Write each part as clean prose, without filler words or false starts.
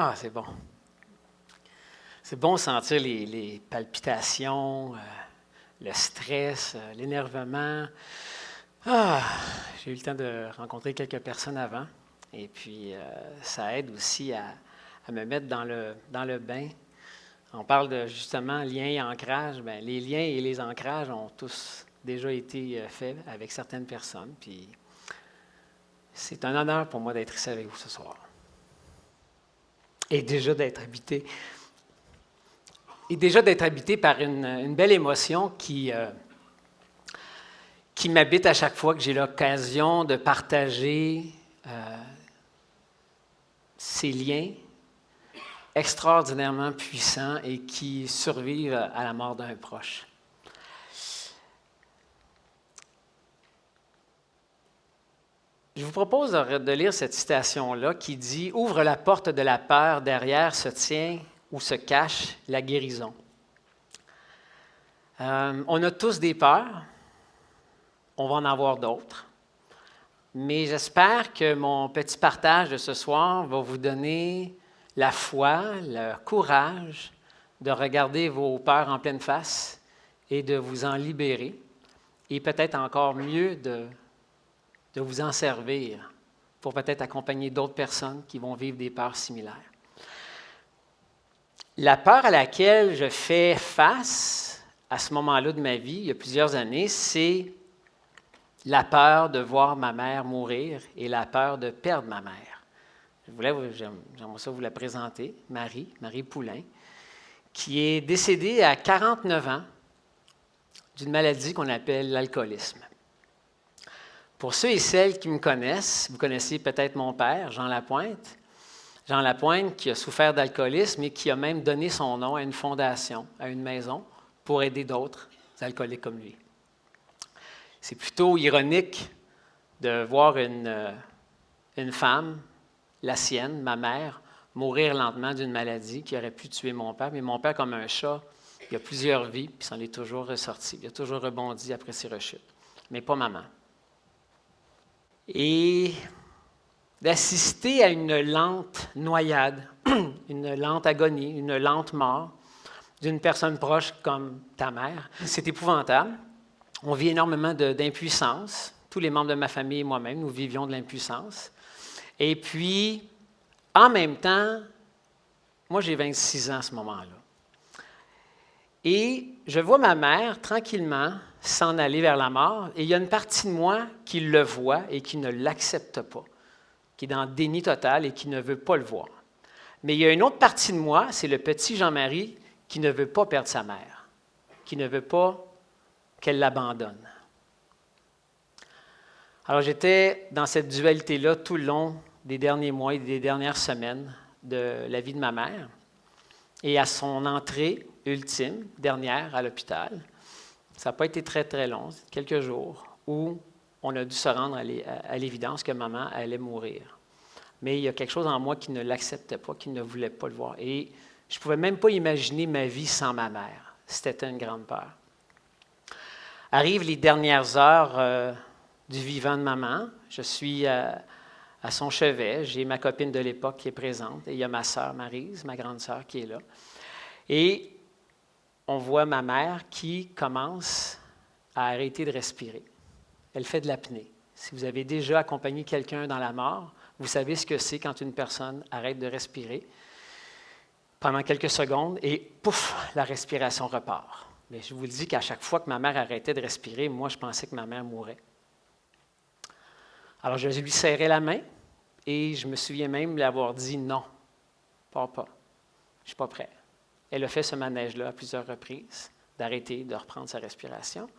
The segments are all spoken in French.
Ah, c'est bon. C'est bon de sentir les palpitations, le stress, l'énervement. Ah, j'ai eu le temps de rencontrer quelques personnes avant. Et puis, ça aide aussi à me mettre dans le bain. On parle de justement liens et ancrage. Bien, les liens et les ancrages ont tous déjà été faits avec certaines personnes. Puis, c'est un honneur pour moi d'être ici avec vous ce soir. Et déjà d'être habité. Et déjà d'être habité par une belle émotion qui m'habite à chaque fois que j'ai l'occasion de partager ces liens extraordinairement puissants et qui survivent à la mort d'un proche. Je vous propose de lire cette citation-là qui dit « Ouvre la porte de la peur, derrière se tient ou se cache la guérison. » On a tous des peurs, on va en avoir d'autres, mais j'espère que mon petit partage de ce soir va vous donner la foi, le courage de regarder vos peurs en pleine face et de vous en libérer, et peut-être encore mieux de vous en servir pour peut-être accompagner d'autres personnes qui vont vivre des peurs similaires. La peur à laquelle je fais face à ce moment-là de ma vie, il y a plusieurs années, c'est la peur de voir ma mère mourir et la peur de perdre ma mère. J'aimerais ça vous la présenter, Marie Poulain, qui est décédée à 49 ans d'une maladie qu'on appelle l'alcoolisme. Pour ceux et celles qui me connaissent, vous connaissez peut-être mon père, Jean Lapointe. Jean Lapointe qui a souffert d'alcoolisme et qui a même donné son nom à une fondation, à une maison, pour aider d'autres alcooliques comme lui. C'est plutôt ironique de voir une femme, la sienne, ma mère, mourir lentement d'une maladie qui aurait pu tuer mon père. Mais mon père, comme un chat, il a plusieurs vies, puis s'en est toujours ressorti. Il a toujours rebondi après ses rechutes. Mais pas maman. Et d'assister à une lente noyade, une lente agonie, une lente mort d'une personne proche comme ta mère, c'est épouvantable. On vit énormément d'impuissance. Tous les membres de ma famille et moi-même, nous vivions de l'impuissance. Et puis, en même temps, moi j'ai 26 ans à ce moment-là. Et je vois ma mère tranquillement s'en aller vers la mort, et il y a une partie de moi qui le voit et qui ne l'accepte pas, qui est dans le déni total et qui ne veut pas le voir. Mais il y a une autre partie de moi, c'est le petit Jean-Marie, qui ne veut pas perdre sa mère, qui ne veut pas qu'elle l'abandonne. Alors j'étais dans cette dualité-là tout le long des derniers mois et des dernières semaines de la vie de ma mère. Et à son entrée ultime, dernière à l'hôpital, ça n'a pas été très, très long, quelques jours, où on a dû se rendre à l'évidence que maman allait mourir. Mais il y a quelque chose en moi qui ne l'acceptait pas, qui ne voulait pas le voir. Et je ne pouvais même pas imaginer ma vie sans ma mère. C'était une grande peur. Arrivent les dernières heures du vivant de maman. Je suis à son chevet. J'ai ma copine de l'époque qui est présente. Et il y a ma sœur Maryse, ma grande sœur, qui est là. Et on voit ma mère qui commence à arrêter de respirer. Elle fait de l'apnée. Si vous avez déjà accompagné quelqu'un dans la mort, vous savez ce que c'est quand une personne arrête de respirer pendant quelques secondes et pouf, la respiration repart. Mais je vous le dis qu'à chaque fois que ma mère arrêtait de respirer, moi, je pensais que ma mère mourait. Alors, je lui serrais la main et je me souviens même l'avoir dit « Non, papa, je ne suis pas prêt ». Elle a fait ce manège-là à plusieurs reprises, d'arrêter, de reprendre sa respiration,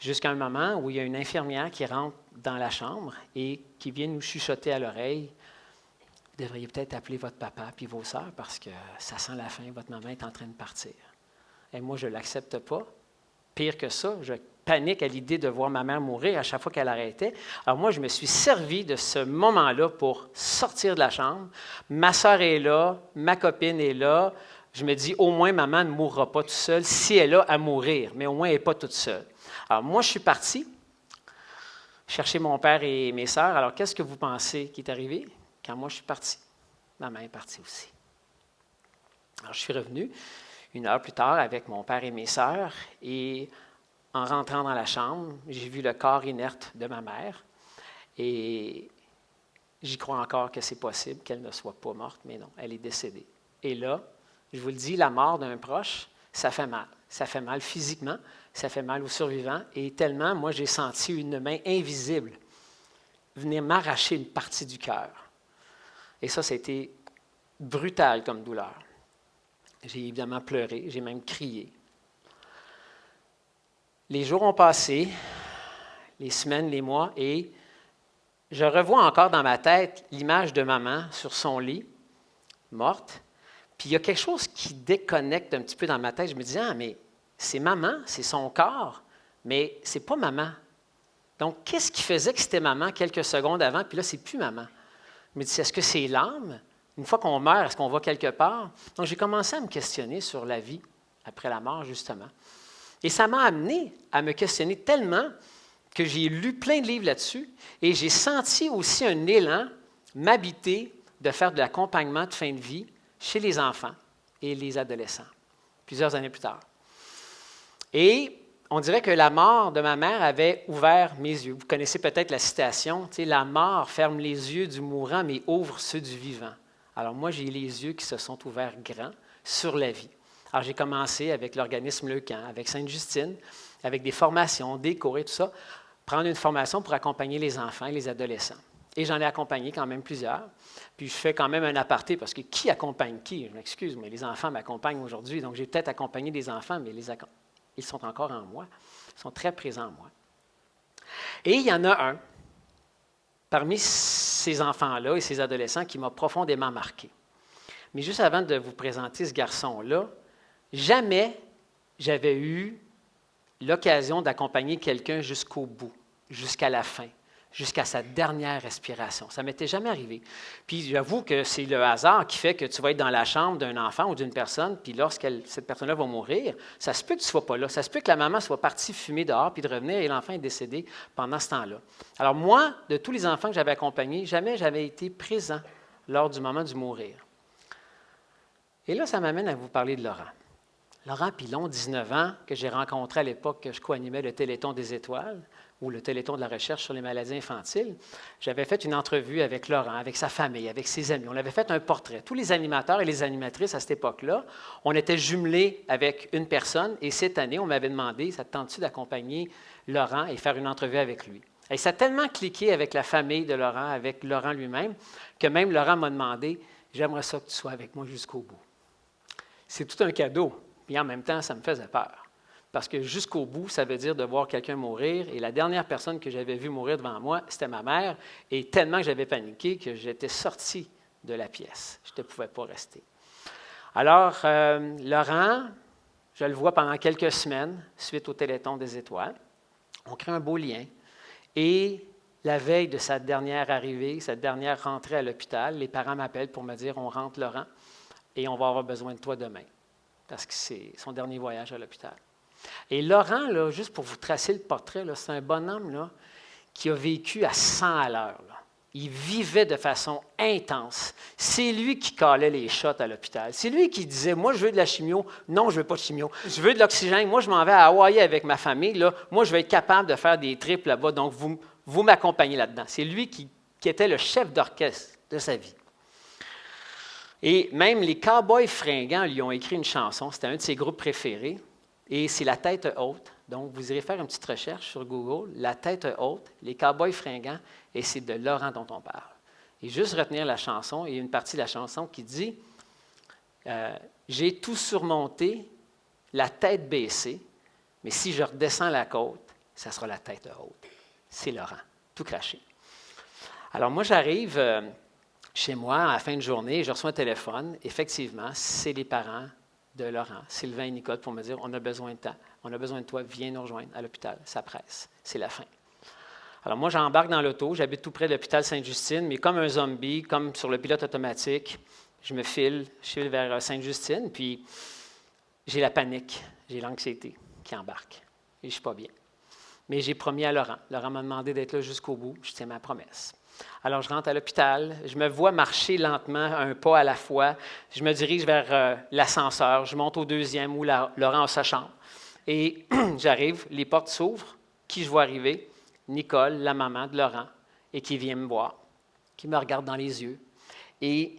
jusqu'à un moment où il y a une infirmière qui rentre dans la chambre et qui vient nous chuchoter à l'oreille « Vous devriez peut-être appeler votre papa puis vos sœurs parce que ça sent la fin, votre maman est en train de partir. » Et moi, je ne l'accepte pas. Pire que ça, je panique à l'idée de voir ma mère mourir à chaque fois qu'elle arrêtait. Alors moi, je me suis servi de ce moment-là pour sortir de la chambre. Ma sœur est là, ma copine est là. Je me dis, au moins, maman ne mourra pas toute seule si elle a à mourir, mais au moins, elle n'est pas toute seule. Alors moi, je suis parti chercher mon père et mes sœurs. Alors, qu'est-ce que vous pensez qui est arrivé quand moi, je suis parti? Ma mère est partie aussi. Alors, je suis revenu 1 heure plus tard avec mon père et mes sœurs, et en rentrant dans la chambre, j'ai vu le corps inerte de ma mère, et j'y crois encore que c'est possible qu'elle ne soit pas morte, mais non, elle est décédée. Et là, je vous le dis, la mort d'un proche, ça fait mal. Ça fait mal physiquement, ça fait mal aux survivants, et tellement, moi, j'ai senti une main invisible venir m'arracher une partie du cœur. Et ça a été brutal comme douleur. J'ai évidemment pleuré, j'ai même crié. Les jours ont passé, les semaines, les mois, et je revois encore dans ma tête l'image de maman sur son lit, morte. Puis il y a quelque chose qui déconnecte un petit peu dans ma tête. Je me dis, ah, mais c'est maman, c'est son corps, mais c'est pas maman. Donc, qu'est-ce qui faisait que c'était maman quelques secondes avant, puis là, c'est plus maman? Je me dis, est-ce que c'est l'âme? Une fois qu'on meurt, est-ce qu'on va quelque part? Donc, j'ai commencé à me questionner sur la vie après la mort, justement. Et ça m'a amené à me questionner tellement que j'ai lu plein de livres là-dessus, et j'ai senti aussi un élan m'habiter de faire de l'accompagnement de fin de vie chez les enfants et les adolescents, plusieurs années plus tard. Et on dirait que la mort de ma mère avait ouvert mes yeux. Vous connaissez peut-être la citation, tu sais, la mort ferme les yeux du mourant, mais ouvre ceux du vivant. Alors moi, j'ai les yeux qui se sont ouverts grands sur la vie. Alors j'ai commencé avec l'organisme Leucan, avec Sainte-Justine, avec des formations, des cours et tout ça, prendre une formation pour accompagner les enfants et les adolescents. Et j'en ai accompagné quand même plusieurs. Puis je fais quand même un aparté, parce que qui accompagne qui? Je m'excuse, mais les enfants m'accompagnent aujourd'hui, donc j'ai peut-être accompagné des enfants, mais ils sont encore en moi. Ils sont très présents en moi. Et il y en a un, parmi ces enfants-là et ces adolescents, qui m'a profondément marqué. Mais juste avant de vous présenter ce garçon-là, jamais j'avais eu l'occasion d'accompagner quelqu'un jusqu'au bout, jusqu'à la fin, jusqu'à sa dernière respiration. Ça ne m'était jamais arrivé. Puis j'avoue que c'est le hasard qui fait que tu vas être dans la chambre d'un enfant ou d'une personne, puis lorsque cette personne-là va mourir, ça se peut que tu ne sois pas là. Ça se peut que la maman soit partie fumer dehors, puis de revenir, et l'enfant est décédé pendant ce temps-là. Alors moi, de tous les enfants que j'avais accompagnés, jamais j'avais été présent lors du moment du mourir. Et là, ça m'amène à vous parler de Laurent. Laurent Pilon, 19 ans, que j'ai rencontré à l'époque que je co-animais le Téléthon des étoiles, ou le Téléthon de la recherche sur les maladies infantiles. J'avais fait une entrevue avec Laurent, avec sa famille, avec ses amis. On avait fait un portrait. Tous les animateurs et les animatrices à cette époque-là, on était jumelés avec une personne, et cette année, on m'avait demandé, ça te tente-tu d'accompagner Laurent et faire une entrevue avec lui? Et ça a tellement cliqué avec la famille de Laurent, avec Laurent lui-même, que même Laurent m'a demandé, j'aimerais ça que tu sois avec moi jusqu'au bout. C'est tout un cadeau. Et en même temps, ça me faisait peur. Parce que jusqu'au bout, ça veut dire de voir quelqu'un mourir. Et la dernière personne que j'avais vue mourir devant moi, c'était ma mère. Et tellement que j'avais paniqué que j'étais sorti de la pièce. Je ne pouvais pas rester. Alors, Laurent, je le vois pendant quelques semaines, suite au Téléthon des étoiles. On crée un beau lien. Et la veille de sa dernière arrivée, sa dernière rentrée à l'hôpital, les parents m'appellent pour me dire, on rentre Laurent et on va avoir besoin de toi demain. Parce que c'est son dernier voyage à l'hôpital. Et Laurent, là, juste pour vous tracer le portrait, là, c'est un bonhomme là, qui a vécu à 100 à l'heure. Là. Il vivait de façon intense. C'est lui qui calait les shots à l'hôpital. C'est lui qui disait, moi, je veux de la chimio. Non, je ne veux pas de chimio. Je veux de l'oxygène. Moi, je m'en vais à Hawaï avec ma famille. Là. Moi, je vais être capable de faire des trips là-bas. Donc, vous m'accompagnez là-dedans. C'est lui qui était le chef d'orchestre de sa vie. Et même les Cowboys fringants lui ont écrit une chanson. C'était un de ses groupes préférés. Et c'est La Tête Haute. Donc, vous irez faire une petite recherche sur Google. La Tête Haute, les Cowboys fringants. Et c'est de Laurent dont on parle. Et juste retenir la chanson. Il y a une partie de la chanson qui dit j'ai tout surmonté, la tête baissée, mais si je redescends la côte, ça sera la tête haute. C'est Laurent, tout craché. Alors, moi, j'arrive chez moi, à la fin de journée, je reçois un téléphone. Effectivement, c'est les parents de Laurent, Sylvain et Nicole, pour me dire, on a besoin de toi, viens nous rejoindre à l'hôpital, ça presse, c'est la fin. Alors moi, j'embarque dans l'auto, j'habite tout près de l'hôpital Sainte-Justine, mais comme un zombie, comme sur le pilote automatique, je file vers Sainte-Justine, puis j'ai la panique, j'ai l'anxiété qui embarque, et je ne suis pas bien. Mais j'ai promis à Laurent. Laurent m'a demandé d'être là jusqu'au bout, je tiens ma promesse. Alors, je rentre à l'hôpital, je me vois marcher lentement, un pas à la fois. Je me dirige vers l'ascenseur, je monte au deuxième où Laurent a sa chambre. Et j'arrive, les portes s'ouvrent. Qui je vois arriver? Nicole, la maman de Laurent, et qui vient me voir, qui me regarde dans les yeux. Et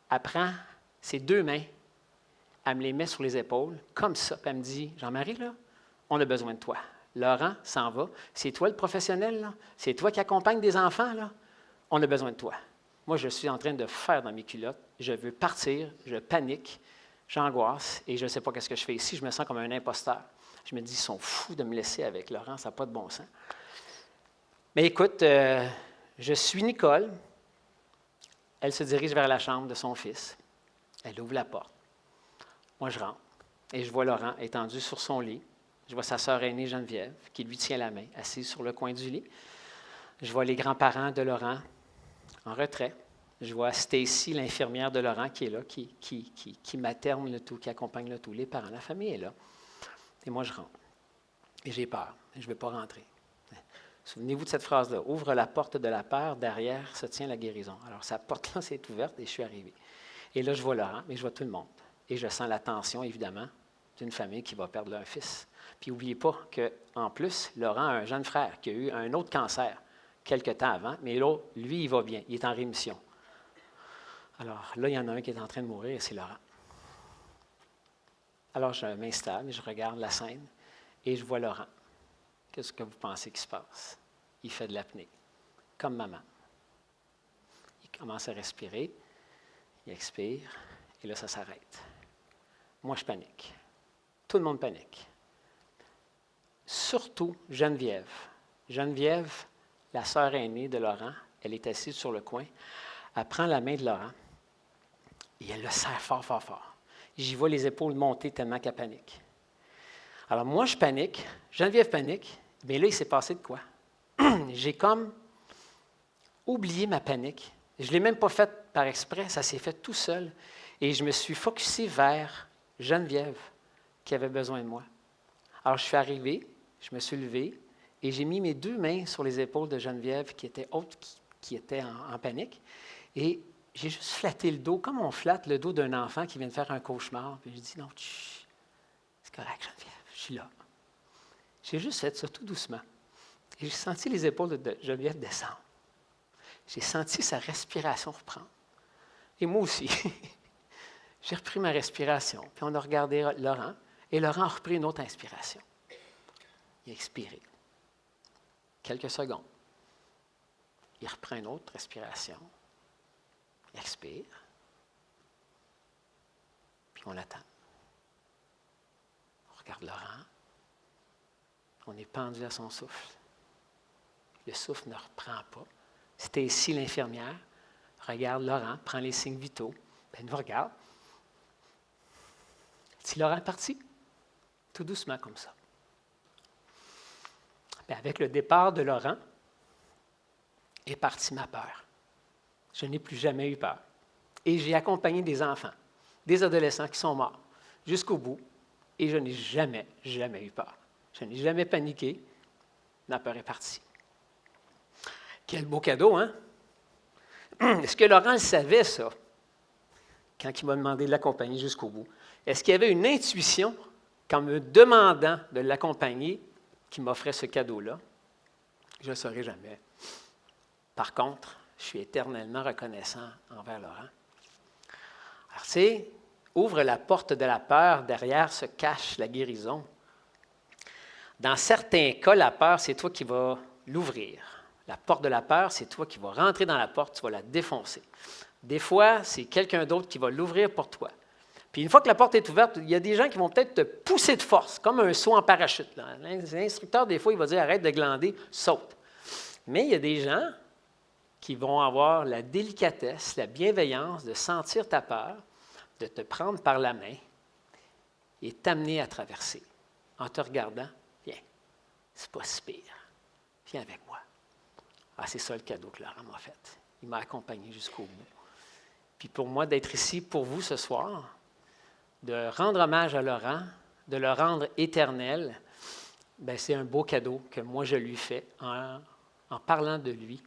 elle prend ses deux mains, elle me les met sur les épaules, comme ça, puis elle me dit, Jean-Marie, là, on a besoin de toi. Laurent s'en va. C'est toi le professionnel, là? C'est toi qui accompagne des enfants, là? On a besoin de toi. Moi, je suis en train de faire dans mes culottes. Je veux partir, je panique, j'angoisse et je ne sais pas ce que je fais ici. Je me sens comme un imposteur. Je me dis, ils sont fous de me laisser avec Laurent, ça n'a pas de bon sens. Mais écoute, je suis Nicole. Elle se dirige vers la chambre de son fils. Elle ouvre la porte. Moi, je rentre et je vois Laurent étendu sur son lit. Je vois sa sœur aînée, Geneviève, qui lui tient la main, assise sur le coin du lit. Je vois les grands-parents de Laurent en retrait. Je vois Stacy, l'infirmière de Laurent, qui est là, qui materne le tout, qui accompagne le tout. Les parents, la famille est là. Et moi, je rentre. Et j'ai peur. Je ne veux pas rentrer. Souvenez-vous de cette phrase-là. Ouvre la porte de la peur, derrière se tient la guérison. Alors, cette porte-là s'est ouverte et je suis arrivé. Et là, je vois Laurent, mais je vois tout le monde. Et je sens la tension, évidemment, d'une famille qui va perdre leur fils. Puis n'oubliez pas qu'en plus, Laurent a un jeune frère qui a eu un autre cancer quelque temps avant, mais là, lui, il va bien, il est en rémission. Alors là, il y en a un qui est en train de mourir et c'est Laurent. Alors je m'installe et je regarde la scène et je vois Laurent. Qu'est-ce que vous pensez qui se passe? Il fait de l'apnée, comme maman. Il commence à respirer, il expire et là, ça s'arrête. Moi, je panique. Tout le monde panique. Surtout Geneviève. Geneviève, la sœur aînée de Laurent, elle est assise sur le coin. Elle prend la main de Laurent et elle le serre fort, fort, fort. J'y vois les épaules monter tellement qu'elle panique. Alors moi, je panique. Geneviève panique. Mais là, il s'est passé de quoi? J'ai comme oublié ma panique. Je ne l'ai même pas faite par exprès. Ça s'est fait tout seul. Et je me suis focusé vers Geneviève qui avait besoin de moi. Alors, je suis arrivé, je me suis levé et j'ai mis mes deux mains sur les épaules de Geneviève qui était haute, qui était en panique. Et j'ai juste flatté le dos, comme on flatte le dos d'un enfant qui vient de faire un cauchemar. Puis j'ai dit, non, c'est correct, Geneviève, je suis là. J'ai juste fait ça tout doucement. Et j'ai senti les épaules de Geneviève descendre. J'ai senti sa respiration reprendre. Et moi aussi. J'ai repris ma respiration. Puis on a regardé Laurent. Et Laurent a repris une autre inspiration. Il a expiré. Quelques secondes. Il reprend une autre respiration. Il expire. Puis on l'attend. On regarde Laurent. On est pendu à son souffle. Le souffle ne reprend pas. Stacy, l'infirmière, regarde Laurent, prend les signes vitaux. Elle nous regarde. Si Laurent est parti, tout doucement comme ça. Bien, avec le départ de Laurent, est partie ma peur. Je n'ai plus jamais eu peur. Et j'ai accompagné des enfants, des adolescents qui sont morts jusqu'au bout, et je n'ai jamais eu peur. Je n'ai jamais paniqué. Ma peur est partie. Quel beau cadeau, hein? Est-ce que Laurent le savait, ça, quand il m'a demandé de l'accompagner jusqu'au bout? Est-ce qu'il y avait une intuition, qu'en me demandant de l'accompagner, qui m'offrait ce cadeau-là? Je ne le saurai jamais. Par contre, je suis éternellement reconnaissant envers Laurent. Alors, tu sais, ouvre la porte de la peur, derrière se cache la guérison. Dans certains cas, la peur, c'est toi qui vas l'ouvrir. La porte de la peur, c'est toi qui vas rentrer dans la porte, tu vas la défoncer. Des fois, c'est quelqu'un d'autre qui va l'ouvrir pour toi. Puis une fois que la porte est ouverte, il y a des gens qui vont peut-être te pousser de force, comme un saut en parachute. L'instructeur, des fois, il va dire « arrête de glander, saute ». Mais il y a des gens qui vont avoir la délicatesse, la bienveillance de sentir ta peur, de te prendre par la main et t'amener à traverser en te regardant. Viens, c'est pas si pire. Viens avec moi. Ah, c'est ça le cadeau que Laurent m'a fait. Il m'a accompagné jusqu'au bout. Puis pour moi, d'être ici pour vous ce soir, de rendre hommage à Laurent, de le rendre éternel, bien, c'est un beau cadeau que moi je lui fais en parlant de lui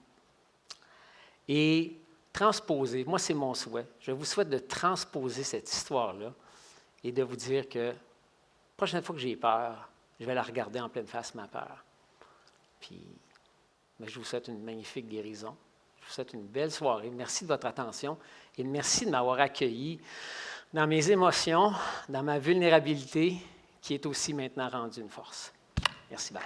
et transposer. Moi, c'est mon souhait. Je vous souhaite de transposer cette histoire-là et de vous dire que la prochaine fois que j'ai peur, je vais la regarder en pleine face, ma peur. Puis, je vous souhaite une magnifique guérison. Je vous souhaite une belle soirée. Merci de votre attention et merci de m'avoir accueilli dans mes émotions, dans ma vulnérabilité, qui est aussi maintenant rendue une force. Merci, Bart.